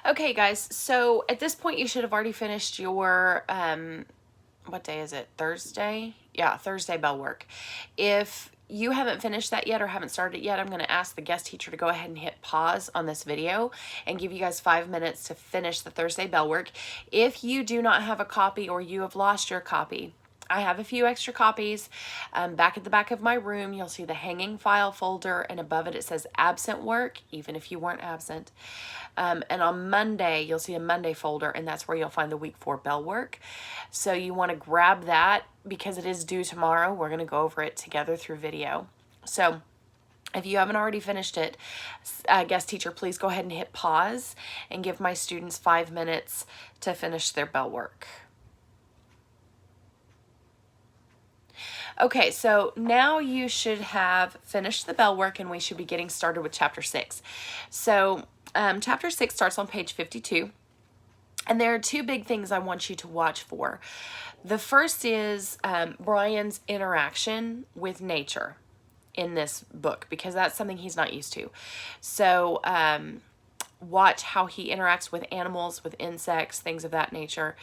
Okay, guys, so at this point you should have already finished your, what day is it? Thursday? Yeah, Thursday bell work. If you haven't finished that yet or haven't started it yet, I'm going to ask the guest teacher to go ahead and hit pause on this video and give you guys 5 minutes to finish the Thursday bell work. If you do not have a copy or you have lost your copy, I have a few extra copies. Back at the back of my room, you'll see the hanging file folder, and above it, it says absent work, even if you weren't absent. And on Monday, you'll see a Monday folder, and that's where you'll find the week 4 bell work. So you want to grab that because it is due tomorrow. We're going to go over it together through video. So if you haven't already finished it, guest teacher, please go ahead and hit pause and give my students 5 minutes to finish their bell work. Okay, so now you should have finished the bell work and we should be getting started with chapter 6. So chapter 6 starts on page 52. And there are two big things I want you to watch for. The first is Brian's interaction with nature in this book, because that's something he's not used to. So watch how he interacts with animals, with insects, things of that nature.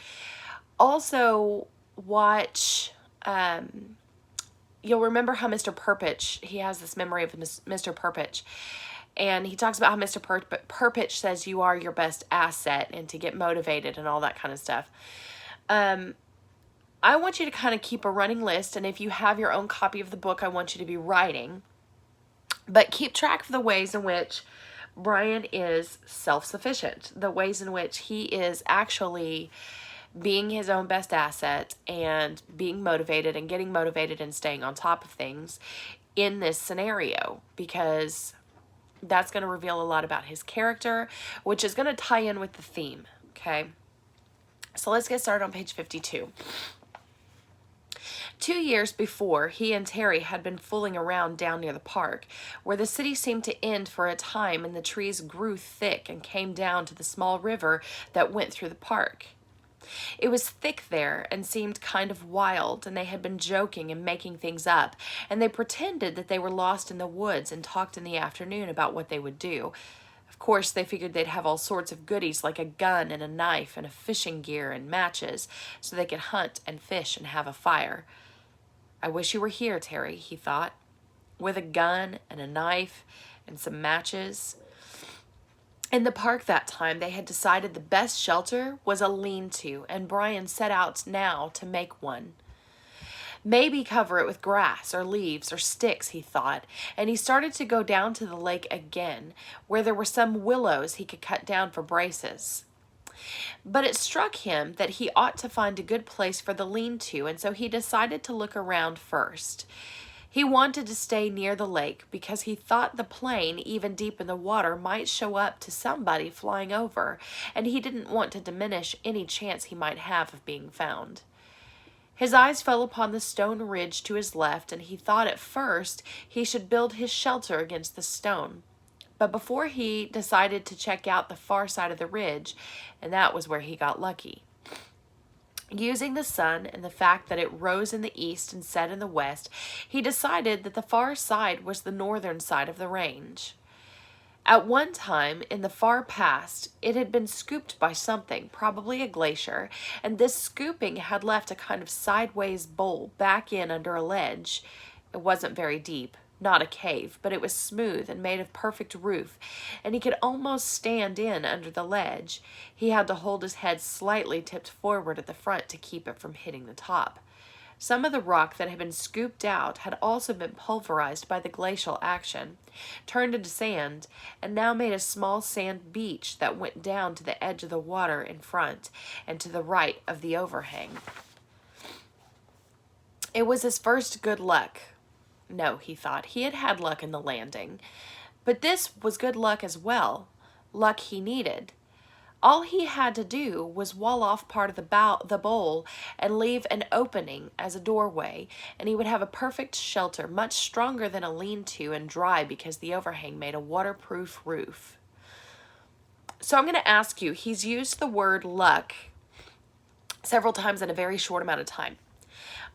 Also watch... you'll remember how Mr. Perpich, he has this memory of Mr. Perpich, and he talks about how Mr. Perpich says you are your best asset and to get motivated and all that kind of stuff. I want you to kind of keep a running list, and if you have your own copy of the book, I want you to be writing, but keep track of the ways in which Brian is self-sufficient, the ways in which he is actually being his own best asset and being motivated and getting motivated and staying on top of things in this scenario, because that's going to reveal a lot about his character, which is going to tie in with the theme. Okay, so let's get started on page 52. 2 years before, he and Terry had been fooling around down near the park, where the city seemed to end for a time and the trees grew thick and came down to the small river that went through the park. It was thick there and seemed kind of wild, and they had been joking and making things up, and they pretended that they were lost in the woods and talked in the afternoon about what they would do. Of course, they figured they'd have all sorts of goodies like a gun and a knife and a fishing gear and matches, so they could hunt and fish and have a fire. I wish you were here, Terry, he thought, with a gun and a knife and some matches. In the park that time, they had decided the best shelter was a lean-to, and Brian set out now to make one. Maybe cover it with grass or leaves or sticks, he thought, and he started to go down to the lake again, where there were some willows he could cut down for braces. But it struck him that he ought to find a good place for the lean-to, and so he decided to look around first. He wanted to stay near the lake because he thought the plane, even deep in the water, might show up to somebody flying over, and he didn't want to diminish any chance he might have of being found. His eyes fell upon the stone ridge to his left, and he thought at first he should build his shelter against the stone. But before he decided to check out the far side of the ridge, and that was where he got lucky. Using the sun and the fact that it rose in the east and set in the west, he decided that the far side was the northern side of the range. At one time, in the far past, it had been scooped by something, probably a glacier, and this scooping had left a kind of sideways bowl back in under a ledge. It wasn't very deep, not a cave, but it was smooth and made of perfect roof, and he could almost stand in under the ledge. He had to hold his head slightly tipped forward at the front to keep it from hitting the top. Some of the rock that had been scooped out had also been pulverized by the glacial action, turned into sand, and now made a small sand beach that went down to the edge of the water in front and to the right of the overhang. It was his first good luck. No, he thought, he had had luck in the landing, but this was good luck as well, luck he needed. All he had to do was wall off part of the bowl and leave an opening as a doorway, and he would have a perfect shelter, much stronger than a lean-to and dry because the overhang made a waterproof roof. So I'm going to ask you, he's used the word luck several times in a very short amount of time.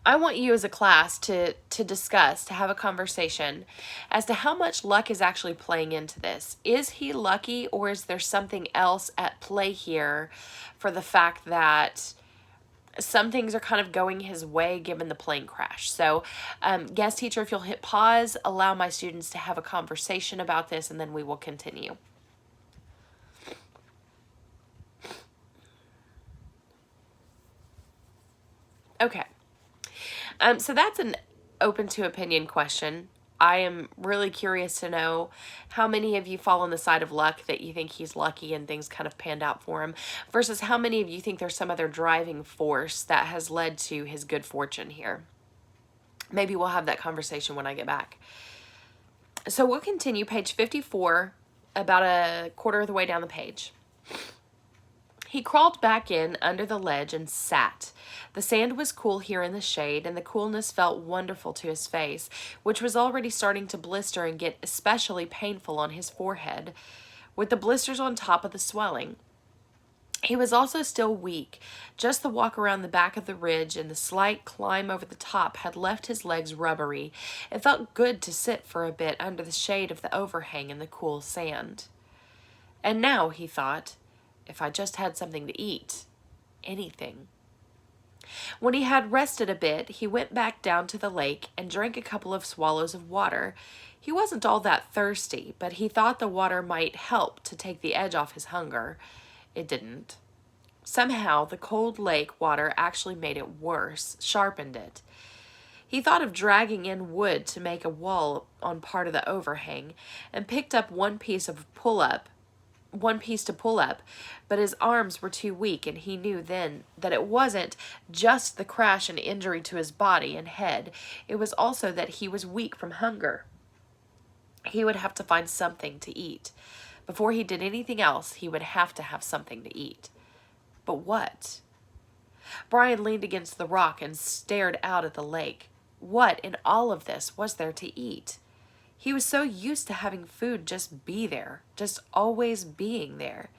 I want you as a class to discuss, to have a conversation as to how much luck is actually playing into this. Is he lucky, or is there something else at play here for the fact that some things are kind of going his way given the plane crash? So, guest teacher, if you'll hit pause, allow my students to have a conversation about this, and then we will continue. Okay. So that's an open to opinion question. I am really curious to know how many of you fall on the side of luck, that you think he's lucky and things kind of panned out for him, versus how many of you think there's some other driving force that has led to his good fortune here. Maybe we'll have that conversation when I get back. So we'll continue page 54, about a quarter of the way down the page. He crawled back in under the ledge and sat. The sand was cool here in the shade, and the coolness felt wonderful to his face, which was already starting to blister and get especially painful on his forehead, with the blisters on top of the swelling. He was also still weak. Just the walk around the back of the ridge and the slight climb over the top had left his legs rubbery. It felt good to sit for a bit under the shade of the overhang in the cool sand. And now, he thought, if I just had something to eat. Anything. When he had rested a bit, he went back down to the lake and drank a couple of swallows of water. He wasn't all that thirsty, but he thought the water might help to take the edge off his hunger. It didn't. Somehow, the cold lake water actually made it worse, sharpened it. He thought of dragging in wood to make a wall on part of the overhang, and picked up one piece to pull up, but his arms were too weak, and he knew then that it wasn't just the crash and injury to his body and head. It was also that he was weak from hunger. He would have to find something to eat. Before he did anything else, he would have to have something to eat. But what? Brian leaned against the rock and stared out at the lake. What in all of this was there to eat? He was so used to having food just be there, just always being there.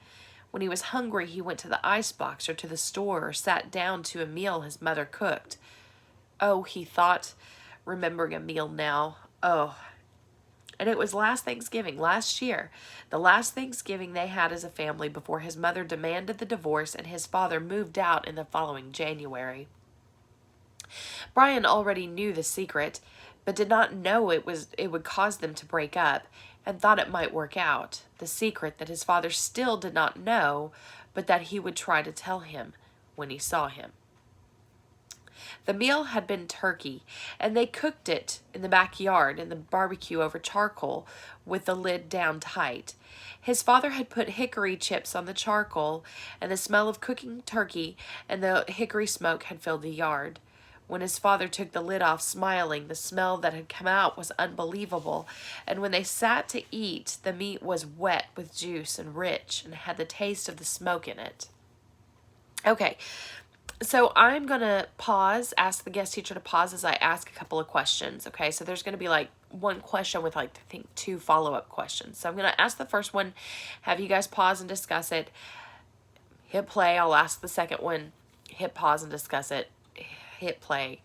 When he was hungry, he went to the icebox or to the store or sat down to a meal his mother cooked. Oh, he thought, remembering a meal now. Oh. And it was last Thanksgiving, last year, the last Thanksgiving they had as a family before his mother demanded the divorce and his father moved out in the following January. Brian already knew the secret, but did not know it would cause them to break up, and thought it might work out. The secret that his father still did not know, but that he would try to tell him when he saw him. The meal had been turkey, and they cooked it in the backyard in the barbecue over charcoal with the lid down tight. His father had put hickory chips on the charcoal, and the smell of cooking turkey and the hickory smoke had filled the yard. When his father took the lid off, smiling, the smell that had come out was unbelievable, and when they sat to eat, the meat was wet with juice and rich and had the taste of the smoke in it. Okay, so I'm going to pause, ask the guest teacher to pause as I ask a couple of questions, okay? So there's going to be like one question with like, I think, 2 follow-up questions. So I'm going to ask the first one, have you guys pause and discuss it, hit play, I'll ask the second one, hit pause and discuss it, hit play,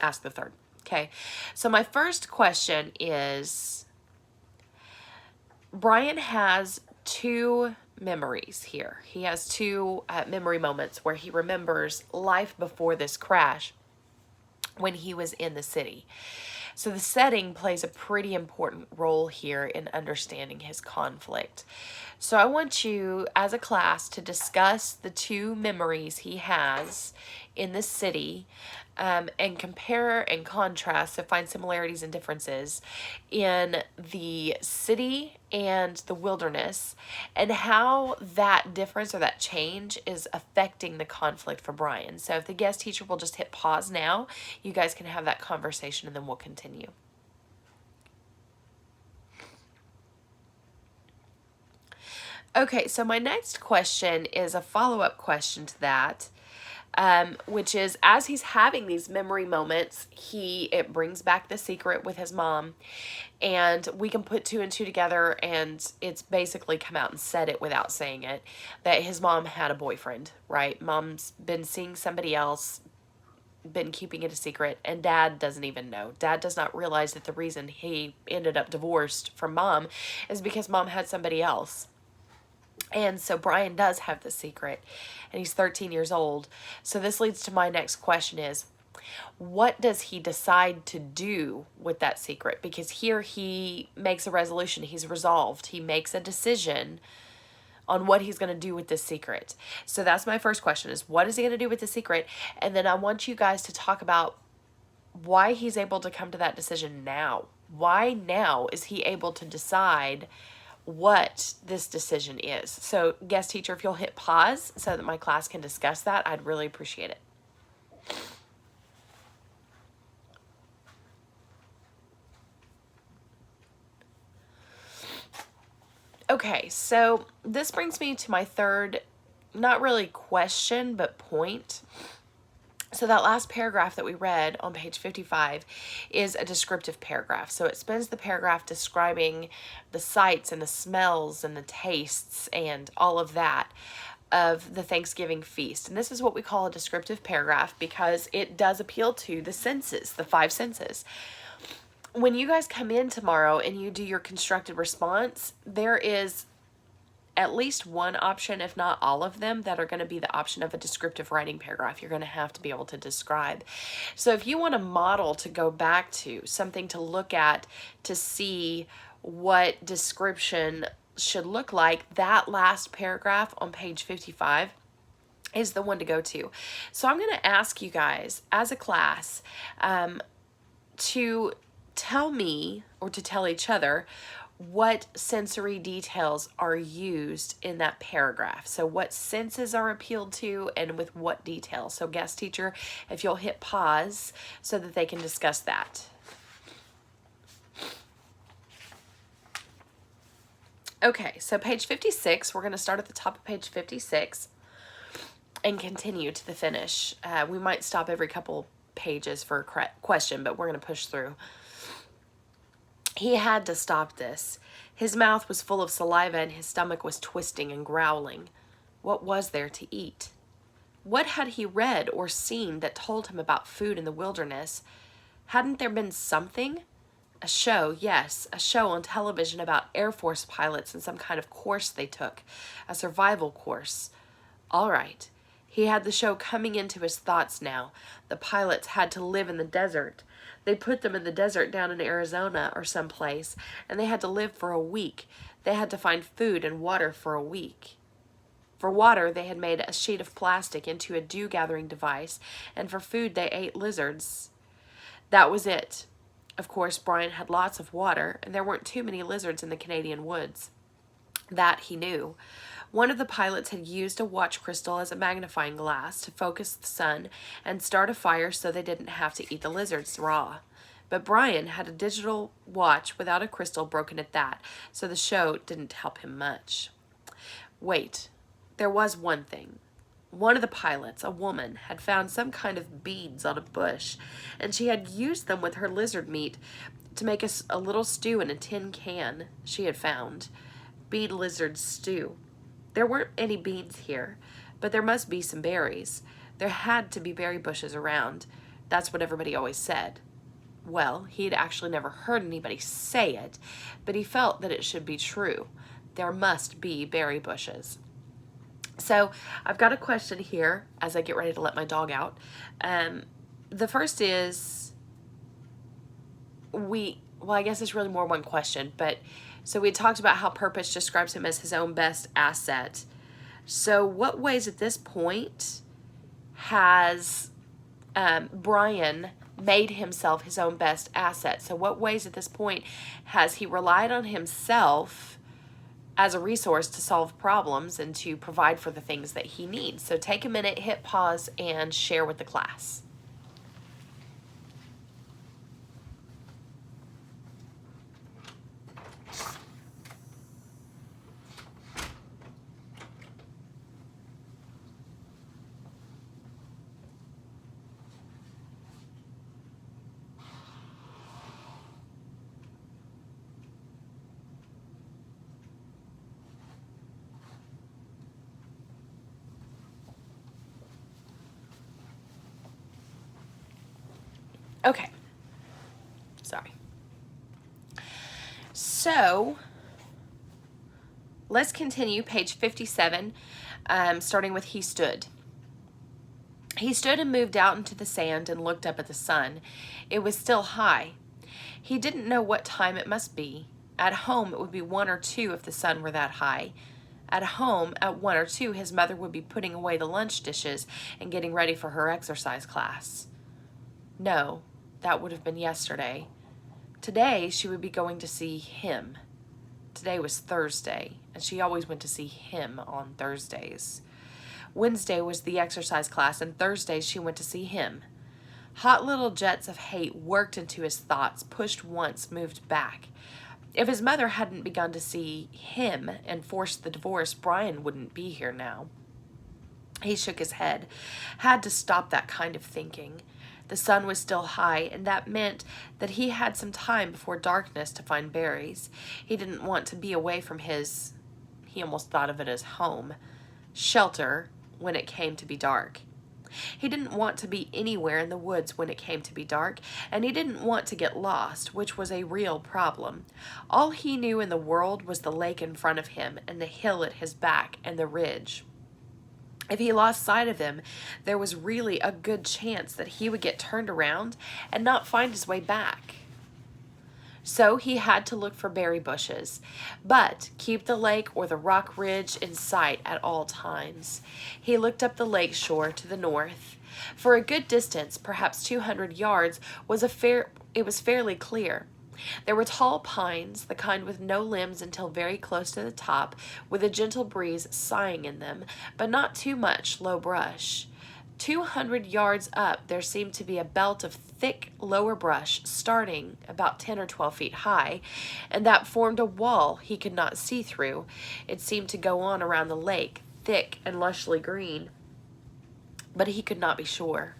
ask the third. Okay, so my first question is, Brian has 2 memories here. He has 2 memory moments where he remembers life before this crash when he was in the city. So the setting plays a pretty important role here in understanding his conflict. So I want you as a class to discuss the 2 memories he has in the city, and compare and contrast, so find similarities and differences in the city and the wilderness, and how that difference or that change is affecting the conflict for Brian. So if the guest teacher will just hit pause now, you guys can have that conversation and then we'll continue. Okay, so my next question is a follow-up question to that. Which is, as he's having these memory moments, it brings back the secret with his mom, and we can put 2 and 2 together, and it's basically come out and said it without saying it, that his mom had a boyfriend, right? Mom's been seeing somebody else, been keeping it a secret, and Dad doesn't even know. Dad does not realize that the reason he ended up divorced from Mom is because Mom had somebody else. And so Brian does have the secret, and he's 13 years old. So this leads to my next question is, what does he decide to do with that secret? Because here he makes a resolution. He's resolved. He makes a decision on what he's going to do with this secret. So that's my first question is, what is he going to do with the secret? And then I want you guys to talk about why he's able to come to that decision now. Why now is he able to decide what this decision is? So guest teacher, if you'll hit pause so that my class can discuss that, I'd really appreciate it. Okay, so this brings me to my third, not really question, but point. So that last paragraph that we read on page 55 is a descriptive paragraph. So it spends the paragraph describing the sights and the smells and the tastes and all of that of the Thanksgiving feast. And this is what we call a descriptive paragraph because it does appeal to the senses, the 5 senses. When you guys come in tomorrow and you do your constructed response, there is at least one option, if not all of them, that are going to be the option of a descriptive writing paragraph. You're going to have to be able to describe. So if you want a model to go back to, something to look at to see what description should look like, that last paragraph on page 55 is the one to go to. So I'm going to ask you guys as a class to tell me, or to tell each other, what sensory details are used in that paragraph. So what senses are appealed to and with what detail. So guest teacher, if you'll hit pause so that they can discuss that. Okay, so page 56, we're going to start at the top of page 56 and continue to the finish. We might stop every couple pages for a question, but we're going to push through. He had to stop this. His mouth was full of saliva and his stomach was twisting and growling. What was there to eat? What had he read or seen that told him about food in the wilderness? Hadn't there been something? A show, yes, a show on television about Air Force pilots and some kind of course they took, a survival course. All right. He had the show coming into his thoughts now. The pilots had to live in the desert. They put them in the desert down in Arizona or someplace, and they had to live for a week. They had to find food and water for a week. For water, they had made a sheet of plastic into a dew-gathering device, and for food, they ate lizards. That was it. Of course, Brian had lots of water, and there weren't too many lizards in the Canadian woods. That he knew. One of the pilots had used a watch crystal as a magnifying glass to focus the sun and start a fire so they didn't have to eat the lizards raw. But Brian had a digital watch without a crystal broken at that, so the show didn't help him much. Wait, there was one thing. One of the pilots, a woman, had found some kind of beads on a bush, and she had used them with her lizard meat to make a little stew in a tin can she had found. Bead lizard stew. There weren't any beads here, but there must be some berries. There had to be berry bushes around. That's what everybody always said. Well, he had actually never heard anybody say it, but he felt that it should be true. There must be berry bushes. So I've got a question here as I get ready to let my dog out. The first is, I guess it's really more one question, but so we talked about how purpose describes him as his own best asset. So what ways at this point has Brian made himself his own best asset? So what ways at this point has he relied on himself as a resource to solve problems and to provide for the things that he needs? So take a minute, hit pause, and share with the class. Okay. Sorry. So, let's continue, page 57, starting with he stood. He stood and moved out into the sand and looked up at the sun. It was still high. He didn't know what time it must be. At home, it would be 1 or 2 if the sun were that high. At home, at 1 or 2, his mother would be putting away the lunch dishes and getting ready for her exercise class. No, that would have been yesterday. Today, she would be going to see him. Today was Thursday, and she always went to see him on Thursdays. Wednesday was the exercise class, and Thursdays she went to see him. Hot little jets of hate worked into his thoughts, pushed once, moved back. If his mother hadn't begun to see him and forced the divorce, Brian wouldn't be here now. He shook his head. Had to stop that kind of thinking. The sun was still high, and that meant that he had some time before darkness to find berries. He didn't want to be away from his, he almost thought of it as home, shelter when it came to be dark. He didn't want to be anywhere in the woods when it came to be dark, and he didn't want to get lost, which was a real problem. All he knew in the world was the lake in front of him, and the hill at his back, and the ridge. If he lost sight of them, there was really a good chance that he would get turned around and not find his way back. So he had to look for berry bushes, but keep the lake or the rock ridge in sight at all times. He looked up the lake shore to the north. For a good distance, perhaps 200 yards, it was fairly clear. There were tall pines, the kind with no limbs until very close to the top, with a gentle breeze sighing in them, but not too much low brush. 200 yards up, there seemed to be a belt of thick lower brush starting about 10 or 12 feet high, and that formed a wall he could not see through. It seemed to go on around the lake, thick and lushly green, but he could not be sure.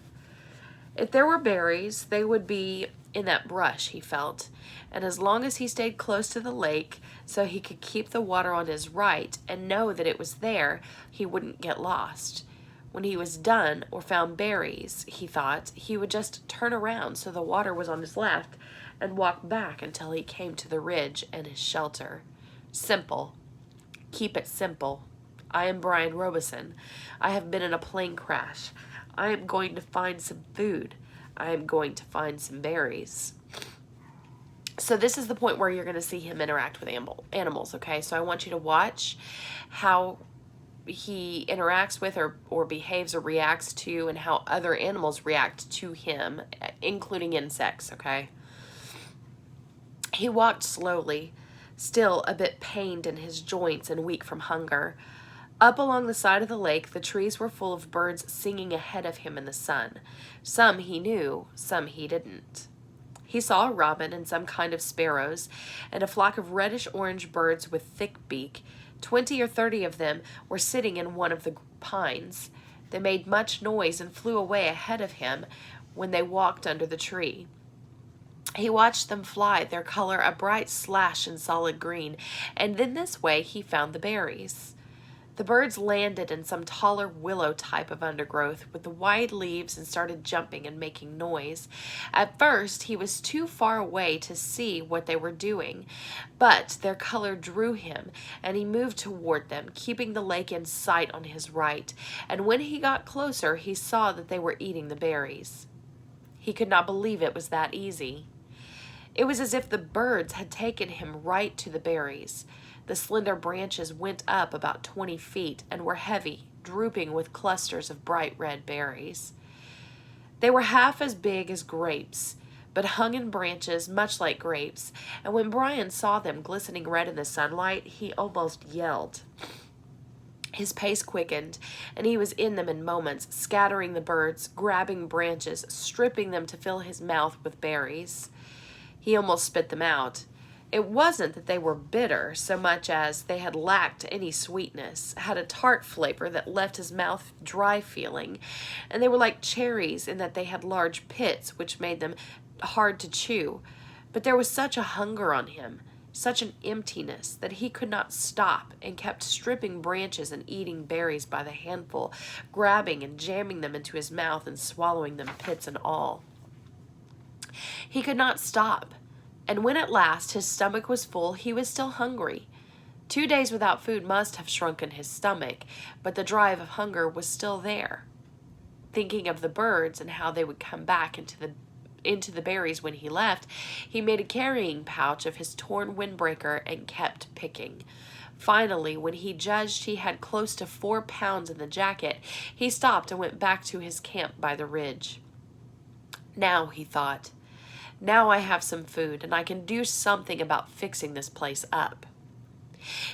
If there were berries, they would be in that brush, he felt, and as long as he stayed close to the lake so he could keep the water on his right and know that it was there, he wouldn't get lost. When he was done or found berries, he thought, he would just turn around so the water was on his left and walk back until he came to the ridge and his shelter. Simple. Keep it simple. I am Brian Robeson. I have been in a plane crash. I am going to find some food. I am going to find some berries. So this is the point where you're going to see him interact with animals, okay? So I want you to watch how he interacts with or behaves or reacts to, and how other animals react to him, including insects, okay? He walked slowly, still a bit pained in his joints and weak from hunger. Up along the side of the lake, the trees were full of birds singing ahead of him in the sun. Some he knew, some he didn't. He saw a robin and some kind of sparrows, and a flock of reddish-orange birds with thick beak. 20 or 30 of them were sitting in one of the pines. They made much noise and flew away ahead of him when they walked under the tree. He watched them fly, their color a bright slash in solid green, and then this way he found the berries. The birds landed in some taller willow type of undergrowth with the wide leaves and started jumping and making noise. At first, he was too far away to see what they were doing, but their color drew him, and he moved toward them, keeping the lake in sight on his right. And when he got closer, he saw that they were eating the berries. He could not believe it was that easy. It was as if the birds had taken him right to the berries. The slender branches went up about 20 feet and were heavy, drooping with clusters of bright red berries. They were half as big as grapes, but hung in branches much like grapes, and when Brian saw them glistening red in the sunlight, he almost yelled. His pace quickened, and he was in them in moments, scattering the birds, grabbing branches, stripping them to fill his mouth with berries. He almost spit them out. It wasn't that they were bitter so much as they had lacked any sweetness, had a tart flavor that left his mouth dry feeling, and they were like cherries in that they had large pits which made them hard to chew. But there was such a hunger on him, such an emptiness, that he could not stop and kept stripping branches and eating berries by the handful, grabbing and jamming them into his mouth and swallowing them, pits and all. He could not stop, and when at last his stomach was full, he was still hungry. 2 days without food must have shrunken his stomach, but the drive of hunger was still there. Thinking of the birds and how they would come back into the berries when he left, he made a carrying pouch of his torn windbreaker and kept picking. Finally, when he judged he had close to 4 pounds in the jacket, he stopped and went back to his camp by the ridge. Now, he thought, now I have some food and I can do something about fixing this place up.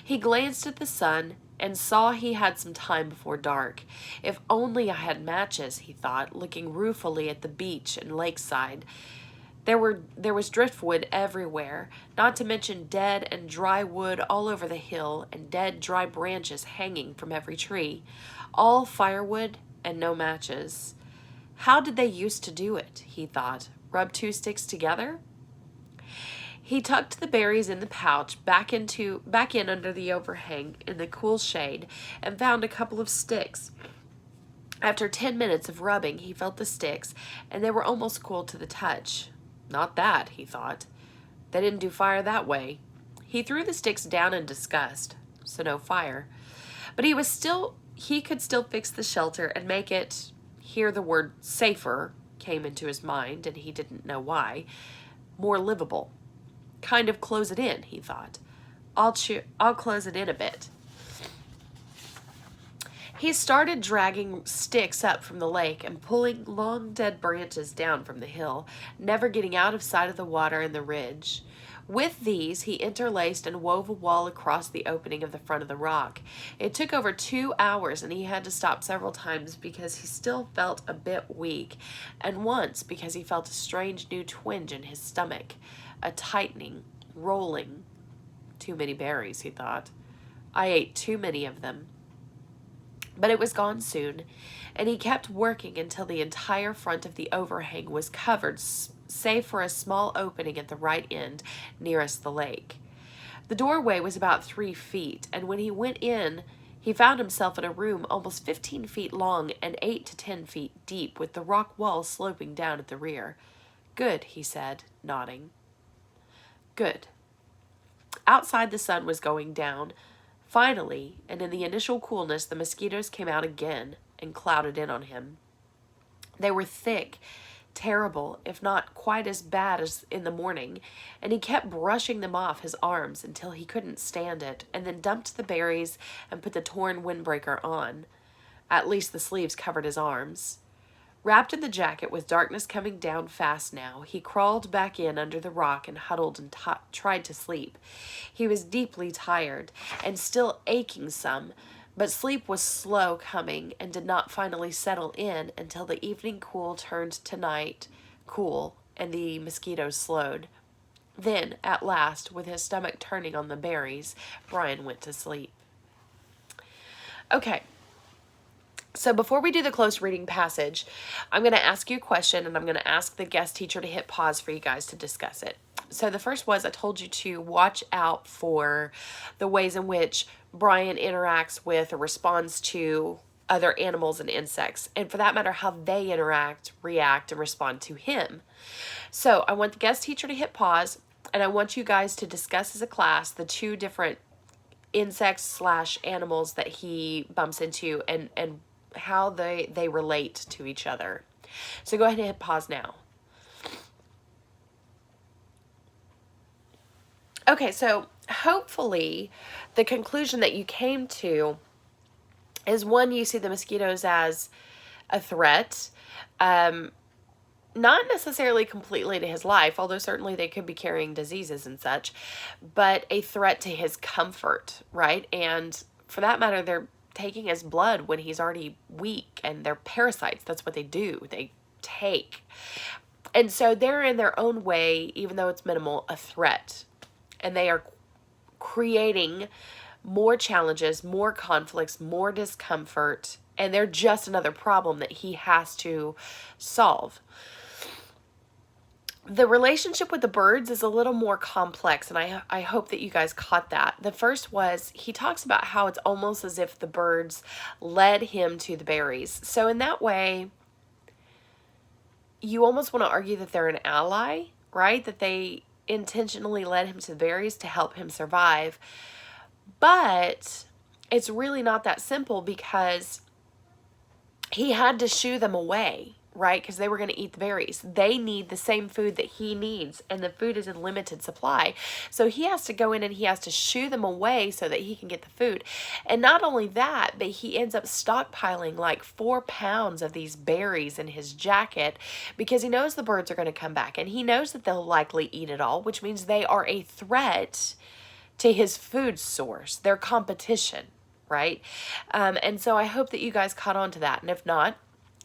He glanced at the sun and saw he had some time before dark. If only I had matches, he thought, looking ruefully at the beach and lakeside. There was driftwood everywhere, not to mention dead and dry wood all over the hill and dead dry branches hanging from every tree. All firewood and no matches. How did they used to do it, he thought, rub 2 sticks together? He tucked the berries in the pouch back in under the overhang in the cool shade and found a couple of sticks. After 10 minutes of rubbing, he felt the sticks, and they were almost cool to the touch. Not that, he thought. They didn't do fire that way. He threw the sticks down in disgust, so no fire. But he could still fix the shelter and make it, here the word safer came into his mind, and he didn't know why, more livable. Kind of close it in, he thought. I'll close it in a bit. He started dragging sticks up from the lake and pulling long dead branches down from the hill, never getting out of sight of the water and the ridge. With these, he interlaced and wove a wall across the opening of the front of the rock. It took over 2 hours, and he had to stop several times because he still felt a bit weak, and once because he felt a strange new twinge in his stomach, a tightening, rolling. Too many berries, he thought. I ate too many of them. But it was gone soon, and he kept working until the entire front of the overhang was covered, save for a small opening at the right end nearest the lake. The doorway was about 3 feet, and when he went in, he found himself in a room almost 15 feet long and 8 to 10 feet deep, with the rock wall sloping down at the rear. Good, he said, nodding. Good. Outside, the sun was going down. Finally, and in the initial coolness, the mosquitoes came out again and clouded in on him. They were thick, terrible, if not quite as bad as in the morning, and he kept brushing them off his arms until he couldn't stand it, and then dumped the berries and put the torn windbreaker on. At least the sleeves covered his arms. Wrapped in the jacket, with darkness coming down fast now, he crawled back in under the rock and huddled and tried to sleep. He was deeply tired and still aching some, but sleep was slow coming and did not finally settle in until the evening cool turned to night cool and the mosquitoes slowed. Then, at last, with his stomach turning on the berries, Brian went to sleep. Okay. So before we do the close reading passage, I'm going to ask you a question, and I'm going to ask the guest teacher to hit pause for you guys to discuss it. So the first was, I told you to watch out for the ways in which Brian interacts with or responds to other animals and insects, and for that matter, how they interact, react, and respond to him. So I want the guest teacher to hit pause, and I want you guys to discuss as a class the 2 different insects/animals that he bumps into and how they relate to each other. So go ahead and hit pause now. Okay, so hopefully the conclusion that you came to is, one, you see the mosquitoes as a threat, not necessarily completely to his life, although certainly they could be carrying diseases and such, but a threat to his comfort, right? And for that matter, they're taking his blood when he's already weak, and they're parasites. That's what they do. They take. And so they're in their own way, even though it's minimal, a threat. And they are creating more challenges, more conflicts, more discomfort, and they're just another problem that he has to solve. The relationship with the birds is a little more complex, and I hope that you guys caught that. The first was, he talks about how it's almost as if the birds led him to the berries. So in that way, you almost want to argue that they're an ally, right? That they intentionally led him to the berries to help him survive. But it's really not that simple, because he had to shoo them away, right? Because they were going to eat the berries. They need the same food that he needs, and the food is in limited supply. So he has to go in and he has to shoo them away so that he can get the food. And not only that, but he ends up stockpiling like 4 pounds of these berries in his jacket, because he knows the birds are going to come back, and he knows that they'll likely eat it all, which means they are a threat to his food source, their competition, right? And so I hope that you guys caught on to that. And if not,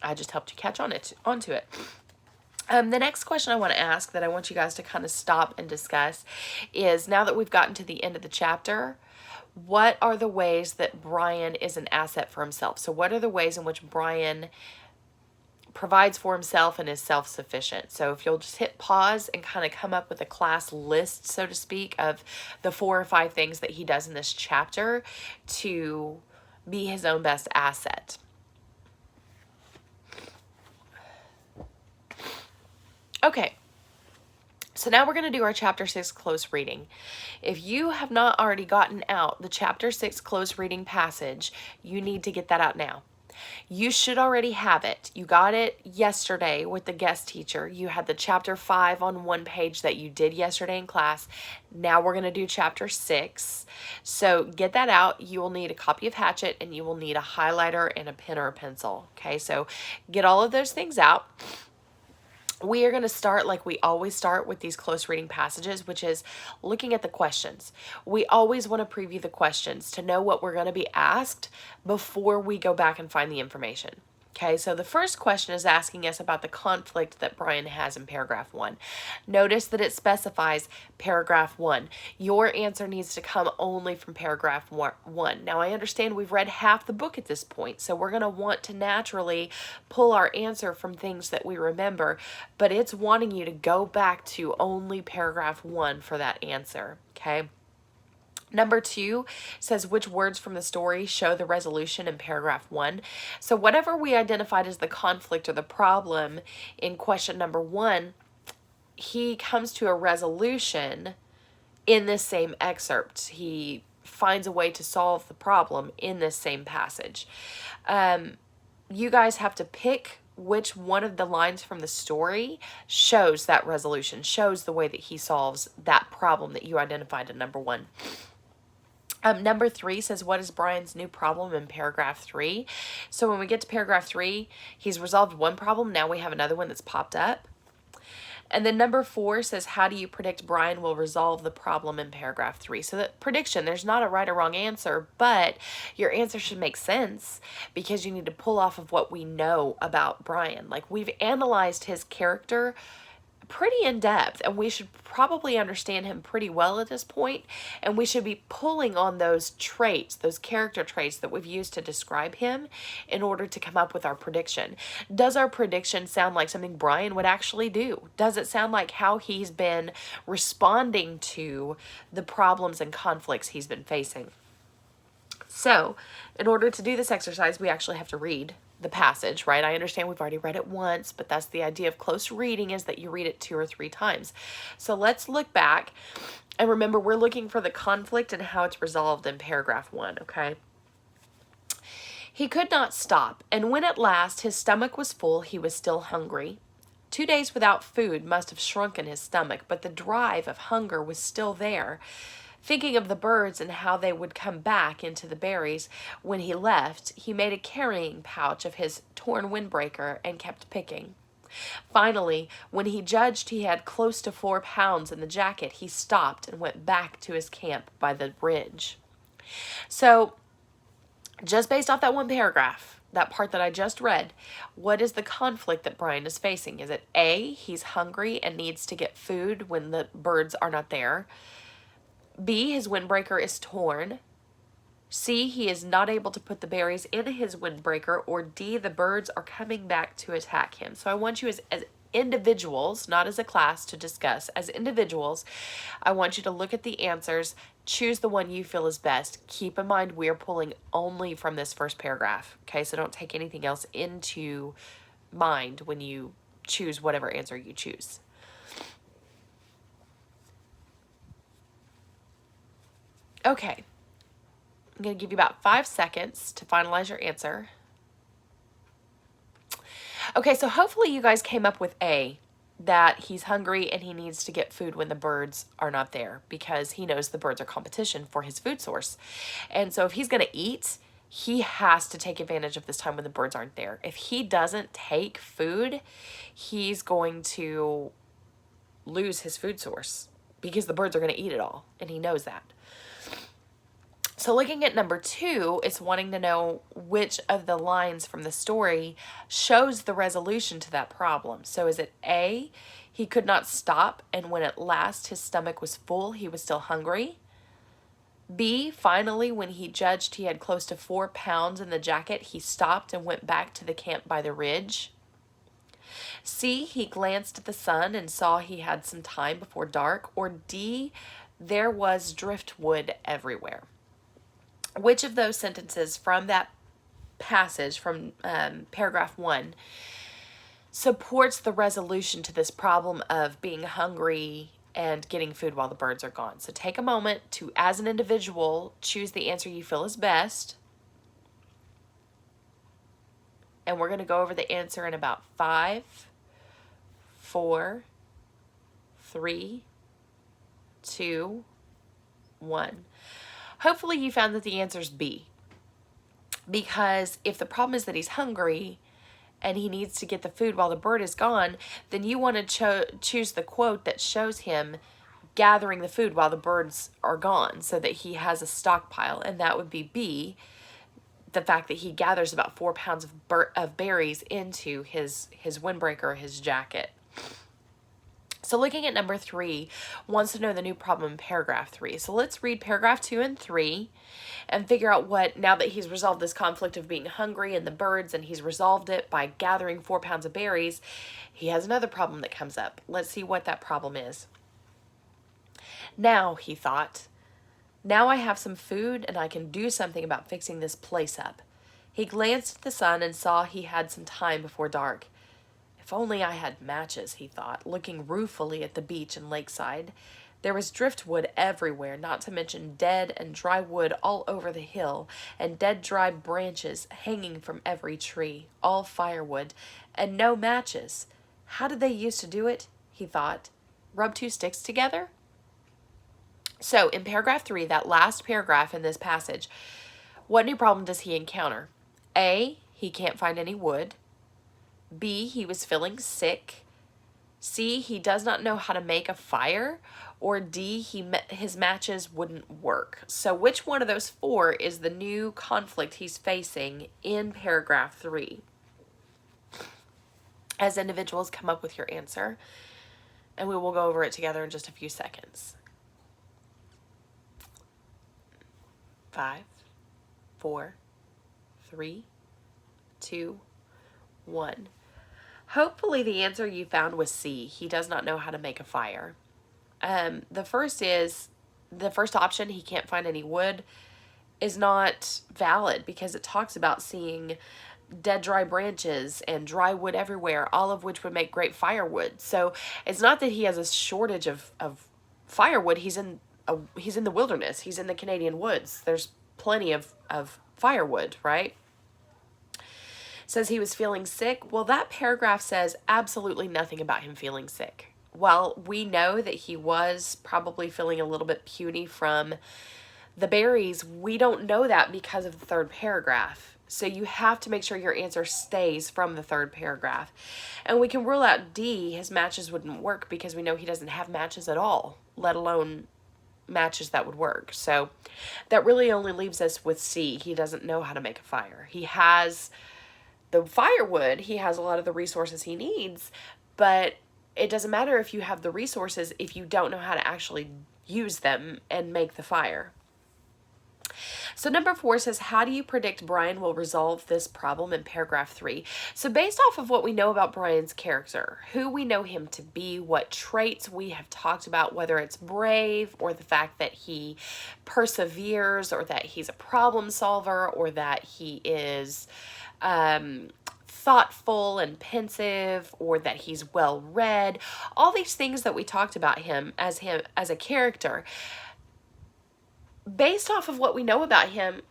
I just helped you catch onto it. The next question I want to ask, that I want you guys to kind of stop and discuss, is, now that we've gotten to the end of the chapter, what are the ways that Brian is an asset for himself? So what are the ways in which Brian provides for himself and is self-sufficient? So if you'll just hit pause and kind of come up with a class list, so to speak, of the 4 or 5 things that he does in this chapter to be his own best asset. Okay, so now we're going to do our chapter 6 close reading. If you have not already gotten out the chapter 6 close reading passage, you need to get that out now. You should already have it. You got it yesterday with the guest teacher. You had the chapter 5 on one page that you did yesterday in class. Now we're going to do chapter 6. So get that out. You will need a copy of Hatchet, and you will need a highlighter and a pen or a pencil. Okay, so get all of those things out. We are going to start like we always start with these close reading passages, which is looking at the questions. We always want to preview the questions to know what we're going to be asked before we go back and find the information. Okay, so the first question is asking us about the conflict that Brian has in paragraph 1. Notice that it specifies paragraph 1. Your answer needs to come only from paragraph 1. Now, I understand we've read half the book at this point, so we're going to want to naturally pull our answer from things that we remember, but it's wanting you to go back to only paragraph 1 for that answer, okay? Number 2 says which words from the story show the resolution in paragraph 1. So whatever we identified as the conflict or the problem in question number 1, he comes to a resolution in this same excerpt. He finds a way to solve the problem in this same passage. You guys have to pick which one of the lines from the story shows that resolution, shows the way that he solves that problem that you identified in number 1. Number 3 says, what is Brian's new problem in paragraph 3? So when we get to paragraph 3, he's resolved one problem. Now we have another one that's popped up. And then number 4 says, how do you predict Brian will resolve the problem in paragraph 3? So that prediction, there's not a right or wrong answer, but your answer should make sense because you need to pull off of what we know about Brian. Like, we've analyzed his character pretty in depth, and we should probably understand him pretty well at this point, and we should be pulling on those traits, those character traits that we've used to describe him in order to come up with our prediction. Does our prediction sound like something Brian would actually do? Does it sound like how he's been responding to the problems and conflicts he's been facing? So, in order to do this exercise, we actually have to read the passage, right? I understand we've already read it once, but that's the idea of close reading, is that you read it 2 or 3 times. So let's look back, and remember, we're looking for the conflict and how it's resolved in paragraph 1, okay? He could not stop, and when at last his stomach was full, he was still hungry. 2 days without food must have shrunken his stomach, but the drive of hunger was still there. Thinking of the birds and how they would come back into the berries when he left, he made a carrying pouch of his torn windbreaker and kept picking. Finally, when he judged he had close to 4 pounds in the jacket, he stopped and went back to his camp by the ridge. So, just based off that one paragraph, that part that I just read, what is the conflict that Brian is facing? Is it A, he's hungry and needs to get food when the birds are not there? B, his windbreaker is torn. C, he is not able to put the berries in his windbreaker. Or D, the birds are coming back to attack him. So I want you as individuals, not as a class, to discuss. As individuals, I want you to look at the answers, choose the one you feel is best. Keep in mind we're pulling only from this first paragraph, okay? So don't take anything else into mind when you choose whatever answer you choose. Okay. I'm going to give you about 5 seconds to finalize your answer. Okay, so hopefully you guys came up with A, that he's hungry and he needs to get food when the birds are not there because he knows the birds are competition for his food source. And so if he's going to eat, he has to take advantage of this time when the birds aren't there. If he doesn't take food, he's going to lose his food source because the birds are going to eat it all, and he knows that. So looking at number 2, it's wanting to know which of the lines from the story shows the resolution to that problem. So is it A, he could not stop, and when at last his stomach was full, he was still hungry? B, finally, when he judged he had close to 4 pounds in the jacket, he stopped and went back to the camp by the ridge? C, he glanced at the sun and saw he had some time before dark? Or D, there was driftwood everywhere? Which of those sentences from that passage, from paragraph 1, supports the resolution to this problem of being hungry and getting food while the birds are gone? So take a moment to, as an individual, choose the answer you feel is best. And we're going to go over the answer in about 5, 4, 3, 2, 1. Hopefully you found that the answer is B, because if the problem is that he's hungry and he needs to get the food while the bird is gone, then you want to choose the quote that shows him gathering the food while the birds are gone so that he has a stockpile, and that would be B, the fact that he gathers about 4 pounds of berries into his windbreaker, his jacket. So looking at number 3, wants to know the new problem in paragraph 3. So let's read paragraph 2 and 3 and figure out what, now that he's resolved this conflict of being hungry and the birds, and he's resolved it by gathering 4 pounds of berries, he has another problem that comes up. Let's see what that problem is. Now, he thought, now I have some food and I can do something about fixing this place up. He glanced at the sun and saw he had some time before dark. If only I had matches, he thought, looking ruefully at the beach and lakeside. There was driftwood everywhere, not to mention dead and dry wood all over the hill, and dead dry branches hanging from every tree, all firewood, and no matches. How did they used to do it? He thought. Rub 2 sticks together? So in paragraph 3, that last paragraph in this passage, what new problem does he encounter? A, he can't find any wood. B, he was feeling sick. C, he does not know how to make a fire. Or D, his matches wouldn't work. So which one of those 4 is the new conflict he's facing in paragraph 3? As individuals, come up with your answer, and we will go over it together in just a few seconds. 5, 4, 3, 2, 1. Hopefully the answer you found was C. He does not know how to make a fire. The first option, he can't find any wood, is not valid because it talks about seeing dead dry branches and dry wood everywhere, all of which would make great firewood. So it's not that he has a shortage of firewood. He's in the wilderness. He's in the Canadian woods. There's plenty of firewood, right? Says he was feeling sick. Well, that paragraph says absolutely nothing about him feeling sick. While we know that he was probably feeling a little bit puny from the berries, we don't know that because of the 3rd paragraph. So you have to make sure your answer stays from the 3rd paragraph. And we can rule out D, his matches wouldn't work, because we know he doesn't have matches at all, let alone matches that would work. So that really only leaves us with C. He doesn't know how to make a fire. He has the firewood, he has a lot of the resources he needs, but it doesn't matter if you have the resources if you don't know how to actually use them and make the fire. So number 4 says, how do you predict Brian will resolve this problem in paragraph 3? So based off of what we know about Brian's character, who we know him to be, what traits we have talked about, whether it's brave or the fact that he perseveres or that he's a problem solver or that he is thoughtful and pensive, or that he's well read. All these things that we talked about him as a character. Based off of what we know about him,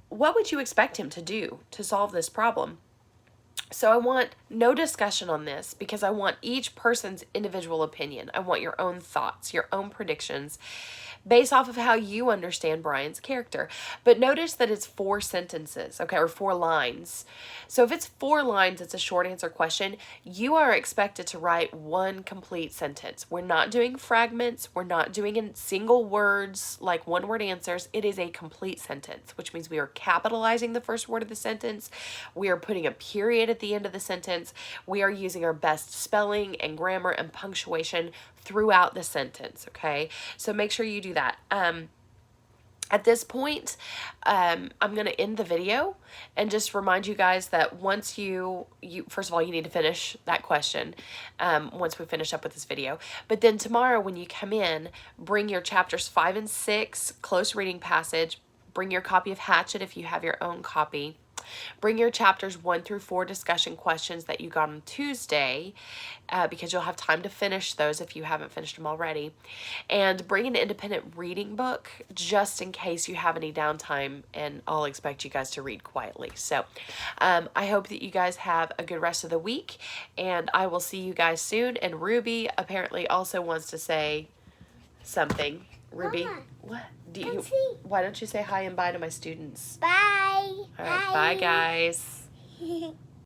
what would you expect him to do to solve this problem? So I want no discussion on this because I want each person's individual opinion. I want your own thoughts, your own predictions based off of how you understand Brian's character. But notice that it's 4 sentences, okay, or 4 lines. So if it's 4 lines, it's a short answer question. You are expected to write 1 complete sentence. We're not doing fragments. We're not doing in single words, like 1-word answers. It is a complete sentence, which means we are capitalizing the first word of the sentence. We are putting a period at the end of the sentence. We are using our best spelling and grammar and punctuation throughout the sentence, okay? So make sure you do that. At this point, I'm going to end the video and just remind you guys that once you first of all, you need to finish that question once we finish up with this video. But then tomorrow when you come in, bring your chapters 5 and 6, close reading passage, bring your copy of Hatchet if you have your own copy. Bring your chapters 1 through 4 discussion questions that you got on Tuesday because you'll have time to finish those if you haven't finished them already. And bring an independent reading book just in case you have any downtime, and I'll expect you guys to read quietly. So I hope that you guys have a good rest of the week, and I will see you guys soon. And Ruby apparently also wants to say something. Ruby, Mama, what? Why don't you say hi and bye to my students? Bye. All right, bye guys.